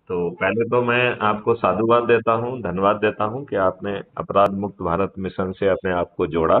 तो पहले तो मैं आपको साधुवाद देता हूँ, धन्यवाद देता हूँ कि आपने अपराध मुक्त भारत मिशन से अपने आप को जोड़ा।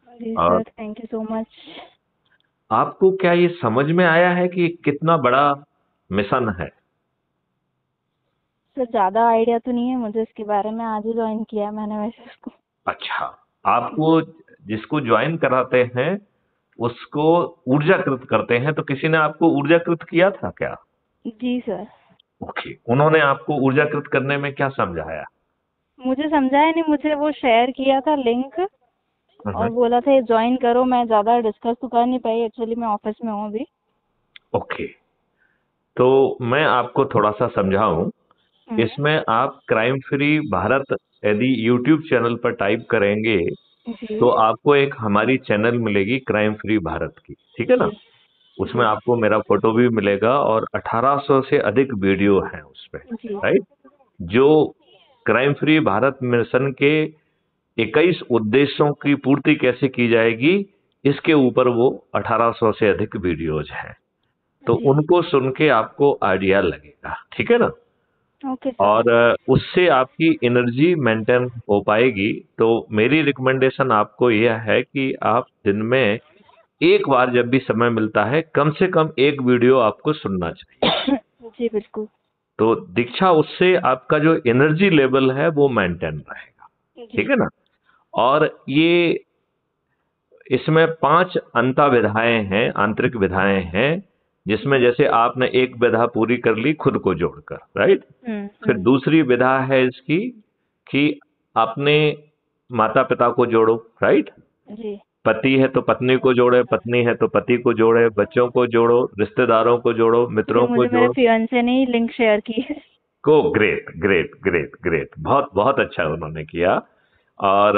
जी और sir, thank you so much. आपको क्या ये समझ में आया है कि कितना बड़ा मिशन है? सर ज़्यादा आइडिया तो नहीं है मुझे इसके बारे में, आज ही ज्वाइन किया है मैंने वैसे इसको। अच्छा, आपको जिसको ज्वाइन कराते हैं उसको ऊर्जाकृत करते हैं, तो किसी ने आपको ऊर्जाकृत किया था क्या? जी सर। ओके, उन्होंने आपको ऊर्जाकृत करने में क्या समझाया? मुझे समझाया नहीं, मुझे वो शेयर किया था लिंक हम्म। और बोला था ये ज्वाइन करो। मैं ज़्यादा डिस्कस तो कर नहीं पाई, एक्चुअली मैं ऑफिस में हूँ अभी। ओके, तो मैं आपको थोड़ा सा समझाऊं। हम्म। इसमें आप क्राइम फ्री भारत यदि यूट्यूब चैनल पर टाइप करेंगे जी। तो आपको एक हमारी चैनल मिलेगी क्राइम फ्री भारत की, ठीक है ना? जी। उसमें जी। आपको मेरा फोटो भी मिलेगा और 1800 से अधिक वीडियो हैं उसमें, जी। राइट? जो क्राइम फ्री भारत मिशन के 21 उद्देश्यों की पूर्ति कैसे की जाएगी, इसके ऊपर वो 1800 से अधिक वीडियोज हैं। तो जी। उनको सुन के आपको आइडिया लगेगा, ठीक है ना? Okay sir. और उससे आपकी एनर्जी मेंटेन हो पाएगी। तो मेरी रिकमेंडेशन आपको यह है कि आप दिन में एक बार जब भी समय मिलता है कम से कम एक वीडियो आपको सुनना चाहिए। जी बिल्कुल। तो दीक्षा, उससे आपका जो एनर्जी लेवल है वो मेंटेन रहेगा, जी। ठीक है ना? और ये इसमें 5 अंता विधाएं हैं, आंतरिक विधाएं हैं, जिसमें जैसे आपने एक विधा पूरी कर ली खुद को जोड़कर, राइट? फिर हम्म। दूसरी विधा है इसकी कि अपने माता पिता को जोड़ो, राइट? जी। पति है तो पत्नी को जोड़े, पत्नी है तो पति को जोड़े, बच्चों को जोड़ो, रिश्तेदारों को जोड़ो, जी, मित्रों को मुझे मेरे जोड़ो। फियांसे ने ही लिंक शेयर की है। को ग्रेट ग्रेट ग्रेट ग्रेट, बहुत बहुत अच्छा उन्होंने किया। और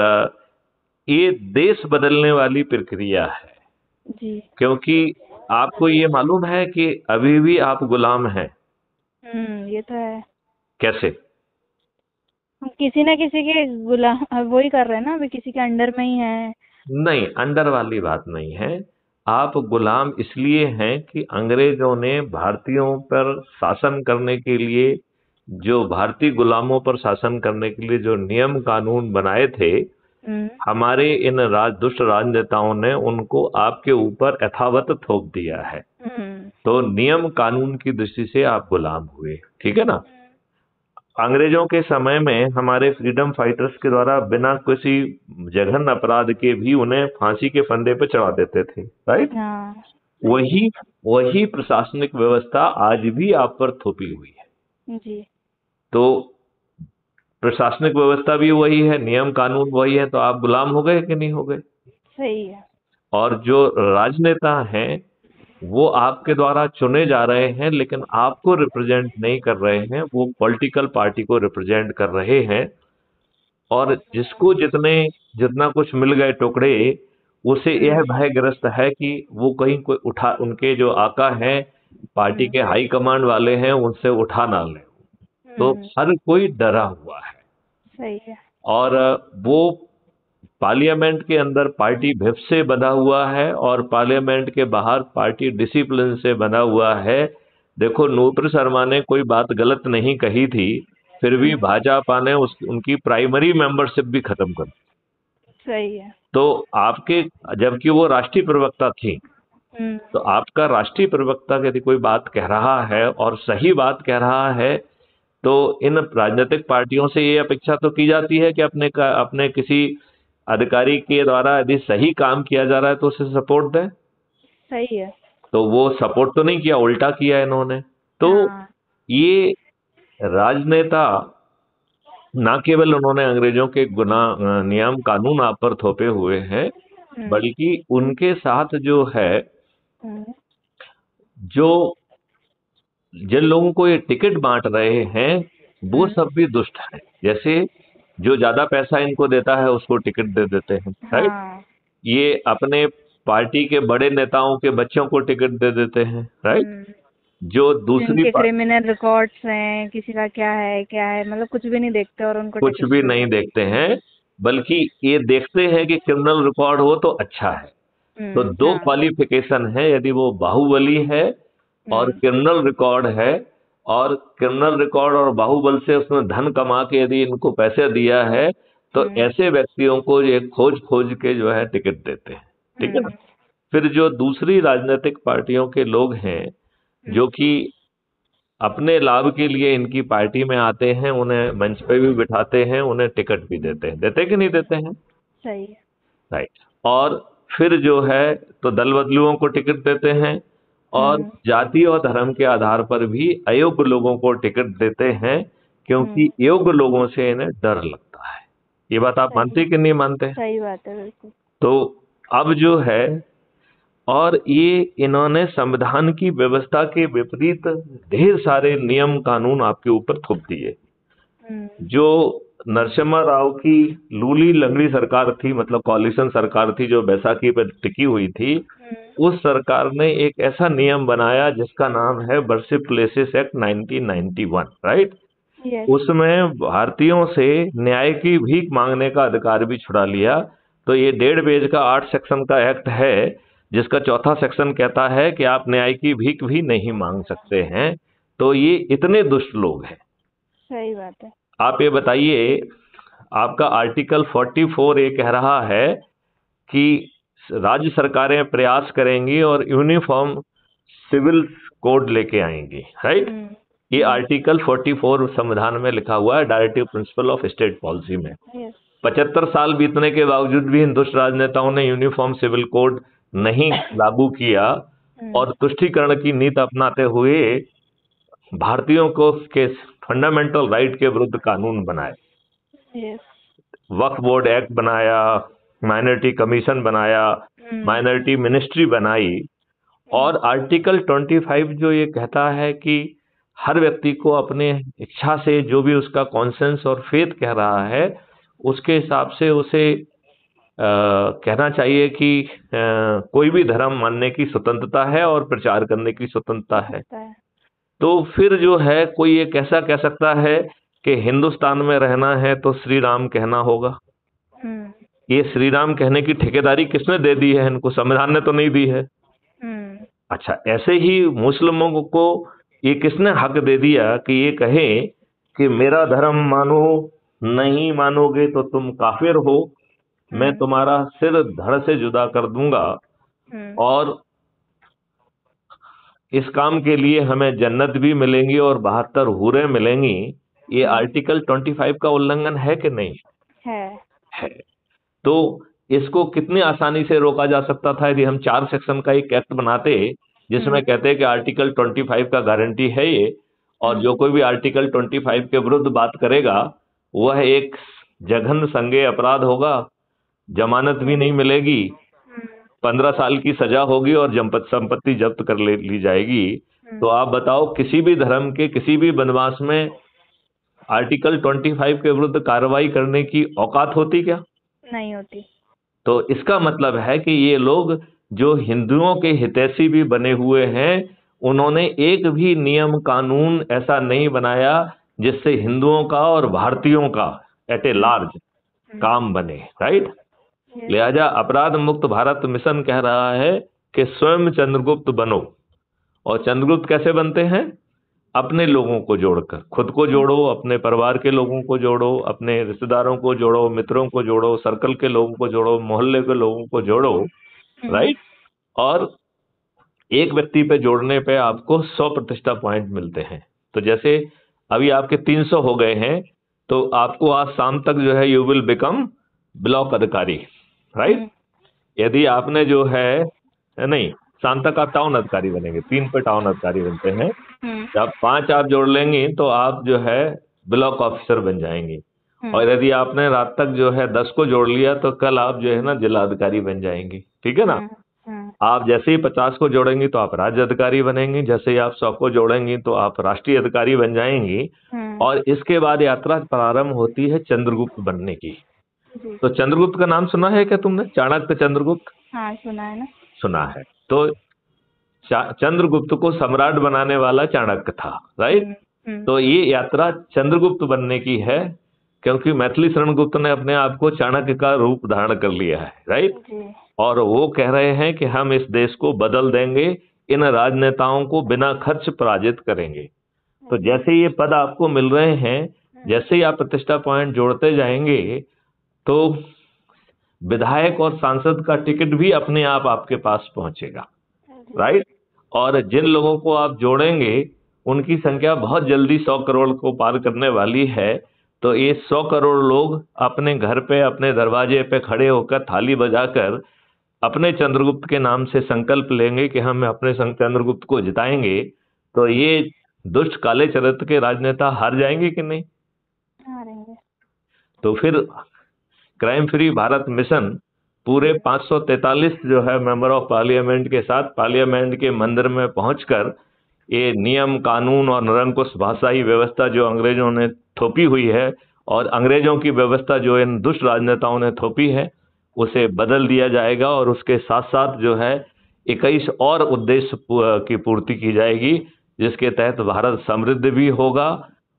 ये देश बदलने वाली प्रक्रिया है, जी। क्योंकि आपको ये मालूम है कि अभी भी आप गुलाम हैं। ये तो है। कैसे? हम किसी ना किसी के गुलाम वही कर रहे हैं ना, अभी किसी के अंडर में ही है। नहीं, अंडर वाली बात नहीं है। आप गुलाम इसलिए हैं कि अंग्रेजों ने भारतीयों पर शासन करने के लिए, जो भारतीय गुलामों पर शासन करने के लिए जो नियम कानून बनाए थे, हम्म। हमारे इन दुष्ट राजनेताओं ने उनको आपके ऊपर यथावत थोप दिया है। हम्म। तो नियम कानून की दृष्टि से आप गुलाम हुए, ठीक है ना? अंग्रेजों के समय में हमारे फ्रीडम फाइटर्स के द्वारा बिना किसी जघन्य अपराध के भी उन्हें फांसी के फंदे पर चढ़ा देते थे, राइट? हाँ। सही है। वही वही प्रशासनिक व्यवस्था आज भी आप पर थोपी हुई है। जी। तो प्रशासनिक व्यवस्था भी वही है, नियम कानून वही है, तो आप गुलाम हो गए कि नहीं हो गए? सही है। और जो राजनेता हैं वो आपके द्वारा चुने जा रहे हैं, लेकिन आपको रिप्रेजेंट नहीं कर रहे हैं, वो पॉलिटिकल पार्टी को रिप्रेजेंट कर रहे हैं। और जिसको जितने जितना कुछ मिल गए टुकड़े, उसे यह हम्म। भयग्रस्त है कि वो कहीं कोई उठा, उनके जो आका हैं, पार्टी हम्म। के हाई कमांड वाले हैं, उनसे उठा ना ले। तो हम्म। हर कोई डरा हुआ है। सही है। और वो पार्लियामेंट के अंदर पार्टी व्हिप से बंधा हुआ है और पार्लियामेंट के बाहर पार्टी डिसिप्लिन से बंधा हुआ है। देखो, नूपुर शर्मा ने कोई बात गलत नहीं कही थी, फिर भी हम्म। भाजपा ने उनकी प्राइमरी मेंबरशिप भी खत्म कर दी। सही है। तो आपके, जबकि वो राष्ट्रीय प्रवक्ता थी, हम्म। तो आपका राष्ट्रीय प्रवक्ता यदि कोई बात कह रहा है और सही बात कह रहा है, तो इन राजनीतिक पार्टियों से ये अपेक्षा तो की जाती है कि अपने किसी अधिकारी के द्वारा यदि सही काम किया जा रहा है तो उसे सपोर्ट दें। सही है। तो वो सपोर्ट तो नहीं किया, उल्टा किया इन्होंने। तो हाँ। ये राजनेता, ना केवल उन्होंने अंग्रेजों के नियम कानून आप पर थोपे हुए हैं, हम्म। बल्कि उनके साथ जो है, हम्म। जो जिन लोगों को ये टिकट बांट रहे हैं, वो हम्म। सब भी दुष्ट हैं। जैसे जो ज्यादा पैसा इनको देता है उसको टिकट दे देते हैं, राइट? हाँ। ये अपने पार्टी के बड़े नेताओं के बच्चों को टिकट दे देते हैं, राइट? हम्म। जो दूसरी जिनके क्रिमिनल रिकॉर्ड्स हैं, किसी का क्या है, मतलब कुछ भी नहीं देखते और उनको कुछ टिकट भी दे नहीं देते। देखते हैं, बल्कि ये देखते हैं कि क्रिमिनल रिकॉर्ड हो तो अच्छा है। तो दो हाँ। क्वालिफिकेशन है, यदि वो बाहुबली है और हम्म। क्रिमिनल रिकॉर्ड है, और क्रिमिनल रिकॉर्ड और बाहुबल से उसने धन कमा के यदि इनको पैसे दिया है तो ऐसे व्यक्तियों को ये खोज खोज के जो है टिकट देते हैं, ठीक है ना। फिर जो दूसरी राजनीतिक पार्टियों के लोग हैं जो कि अपने लाभ के लिए इनकी पार्टी में आते हैं, उन्हें मंच पे भी बिठाते हैं, उन्हें टिकट भी देते हैं कि नहीं देते हैं? सही है। राइट। और फिर जो है तो दल बदलुओं को टिकट देते हैं और जाति और धर्म के आधार पर भी अयोग्य लोगों को टिकट देते हैं, क्योंकि योग्य लोगों से इन्हें डर लगता है। ये बात आप मानते कि नहीं मानते? सही बात है, बिल्कुल। तो अब जो है, और ये इन्होंने संविधान की व्यवस्था के विपरीत ढेर सारे नियम कानून आपके ऊपर थोप दिए। जो नरसिम्हा राव की लूली लंगड़ी सरकार थी, मतलब कॉलिशन सरकार थी जो बैसाखी पर टिकी हुई थी, उस सरकार ने एक ऐसा नियम बनाया जिसका नाम है वर्शिप प्लेसेस एक्ट 1991, राइट। उसमें भारतीयों से न्याय की भीख मांगने का अधिकार भी छुड़ा लिया। तो ये 1.5 पेज का 8 सेक्शन का एक्ट है जिसका चौथा सेक्शन कहता है कि आप न्याय की भीख भी नहीं मांग सकते हैं। तो ये इतने दुष्ट लोग हैं। सही बात है। आप ये बताइए, आपका आर्टिकल 44 ये कह रहा है कि राज्य सरकारें प्रयास करेंगी और यूनिफॉर्म सिविल कोड लेके आएंगी, राइट। ये आर्टिकल 44 संविधान में लिखा हुआ है, directive principle of state policy में। 75 साल बीतने के बावजूद भी इन दुष्ट राजनेताओं ने यूनिफॉर्म सिविल कोड नहीं लागू किया और तुष्टीकरण की नीति अपनाते हुए भारतीयों को के फंडामेंटल राइट के विरुद्ध कानून बनाए। वक्फ बोर्ड एक्ट बनाया, माइनॉरिटी कमीशन बनाया, माइनॉरिटी मिनिस्ट्री बनाई, और आर्टिकल 25 जो ये कहता है कि हर व्यक्ति को अपने इच्छा से जो भी उसका कॉन्सेंस और फेथ कह रहा है उसके हिसाब से उसे कहना चाहिए कि कोई भी धर्म मानने की स्वतंत्रता है और प्रचार करने की स्वतंत्रता है। तो फिर जो है कोई ये कैसा कह सकता है कि हिंदुस्तान में रहना है तो श्री राम कहना होगा? ये श्री राम कहने की ठेकेदारी किसने दे दी है इनको? संविधान ने तो नहीं दी है। अच्छा, ऐसे ही मुस्लिमों को ये किसने हक दे दिया कि ये कहें कि मेरा धर्म मानो, नहीं मानोगे तो तुम काफिर हो, मैं तुम्हारा सिर धड़ से जुदा कर दूंगा और इस काम के लिए हमें जन्नत भी मिलेंगी और 72 हूरें मिलेंगी। ये आर्टिकल 25 का उल्लंघन है कि नहीं है। तो इसको कितनी आसानी से रोका जा सकता था यदि हम 4 सेक्शन का एक एक्ट बनाते जिसमें कहते हैं कि आर्टिकल 25 का गारंटी है ये, और जो कोई भी आर्टिकल 25 के विरुद्ध बात करेगा वह एक जघन्य संज्ञेय अपराध होगा, जमानत भी नहीं मिलेगी, 15 साल की सजा होगी और संपत्ति जब्त कर ली जाएगी। तो आप बताओ, किसी भी धर्म के किसी भी वनवास में आर्टिकल 25 के विरुद्ध कार्रवाई करने की औकात होती क्या? नहीं होती। तो इसका मतलब है कि ये लोग जो हिंदुओं के हितैषी भी बने हुए हैं, उन्होंने एक भी नियम कानून ऐसा नहीं बनाया जिससे हिंदुओं का और भारतीयों का एट ए लार्ज काम बने, राइट। लिहाजा अपराध मुक्त भारत मिशन कह रहा है कि स्वयं चंद्रगुप्त बनो। और चंद्रगुप्त कैसे बनते हैं? अपने लोगों को जोड़कर, खुद को जोड़ो, अपने परिवार के लोगों को जोड़ो, अपने रिश्तेदारों को जोड़ो, मित्रों को जोड़ो, सर्कल के लोगों को जोड़ो, मोहल्ले के लोगों को जोड़ो, राइट। और एक व्यक्ति पे जोड़ने पे आपको 100 प्रतिष्ठा पॉइंट मिलते हैं। तो जैसे अभी आपके 300 हो गए हैं, तो आपको आज शाम तक जो है यू विल बिकम ब्लॉक अधिकारी, राइट। यदि आपने जो है नहीं, शाम तक आप टाउन अधिकारी बनेंगे, 3 पे टाउन अधिकारी बनते हैं। जब 5 आप जोड़ लेंगी तो आप जो है ब्लॉक ऑफिसर बन जाएंगी। और यदि आपने रात तक जो है 10 को जोड़ लिया तो कल आप जो है ना जिला अधिकारी बन जाएंगी, ठीक है ना। आप जैसे ही 50 को जोड़ेंगी तो आप राज्य अधिकारी बनेंगी, जैसे ही आप 100 को जोड़ेंगी तो आप राष्ट्रीय अधिकारी बन जाएंगी। और इसके बाद यात्रा प्रारंभ होती है चंद्रगुप्त बनने की। तो चंद्रगुप्त का नाम सुना है क्या तुमने? चाणक्य चंद्रगुप्त? हाँ, सुना है ना। सुना है। तो चंद्रगुप्त को सम्राट बनाने वाला चाणक्य था, राइट। तो ये यात्रा चंद्रगुप्त बनने की है, क्योंकि मैथिली शरणगुप्त ने अपने आप को चाणक्य का रूप धारण कर लिया है, राइट। और वो कह रहे हैं कि हम इस देश को बदल देंगे, इन राजनेताओं को बिना खर्च पराजित करेंगे। तो जैसे ये पद आपको मिल रहे हैं, जैसे ही आप प्रतिष्ठा पॉइंट जोड़ते जाएंगे तो विधायक और सांसद का टिकट भी अपने आप आपके पास पहुंचेगा, राइट। और जिन लोगों को आप जोड़ेंगे उनकी संख्या बहुत जल्दी 100 करोड़ को पार करने वाली है। तो ये 100 करोड़ लोग अपने घर पे, अपने दरवाजे पे खड़े होकर थाली बजाकर अपने चंद्रगुप्त के नाम से संकल्प लेंगे कि हम अपने चंद्रगुप्त को जिताएंगे। तो ये दुष्ट काले चरित्र के राजनेता हार जाएंगे कि नहीं? हारेंगे। तो फिर क्राइम फ्री भारत मिशन पूरे 543 जो है मेंबर ऑफ पार्लियामेंट के साथ पार्लियामेंट के मंदिर में पहुंचकर ये नियम कानून और निरंकुश भाषाई व्यवस्था जो अंग्रेजों ने थोपी हुई है और अंग्रेजों की व्यवस्था जो इन दुष्ट राजनेताओं ने थोपी है उसे बदल दिया जाएगा। और उसके साथ साथ जो है 21 और उद्देश्य की पूर्ति की जाएगी, जिसके तहत भारत समृद्ध भी होगा,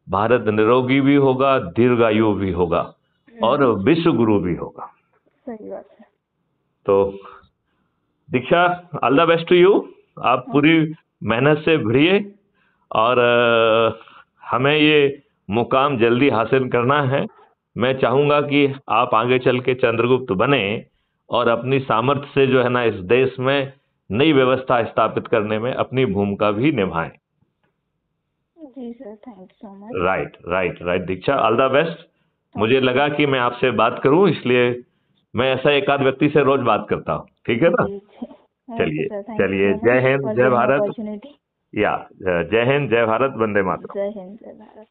भारत निरोगी भी होगा, दीर्घायु भी होगा और विश्व गुरु भी होगा। सही बात है। तो Diksha, all the best to you. आप पूरी मेहनत से भिड़िए और हमें ये मुकाम जल्दी हासिल करना है। मैं चाहूंगा कि आप आगे चल के चंद्रगुप्त बने और अपनी सामर्थ्य से जो है ना इस देश में नई व्यवस्था स्थापित करने में अपनी भूमिका भी निभाएं। जी sir, thank you so much. Right right right Diksha, all the best. मुझे लगा कि मैं आपसे बात करूं, इसलिए मैं ऐसा एक आध व्यक्ति से रोज बात करता हूं, ठीक है ना? चलिए चलिए, जय हिंद जय भारत। या जय हिंद जय भारत, वंदे मातरम। जय हिंद जय भारत।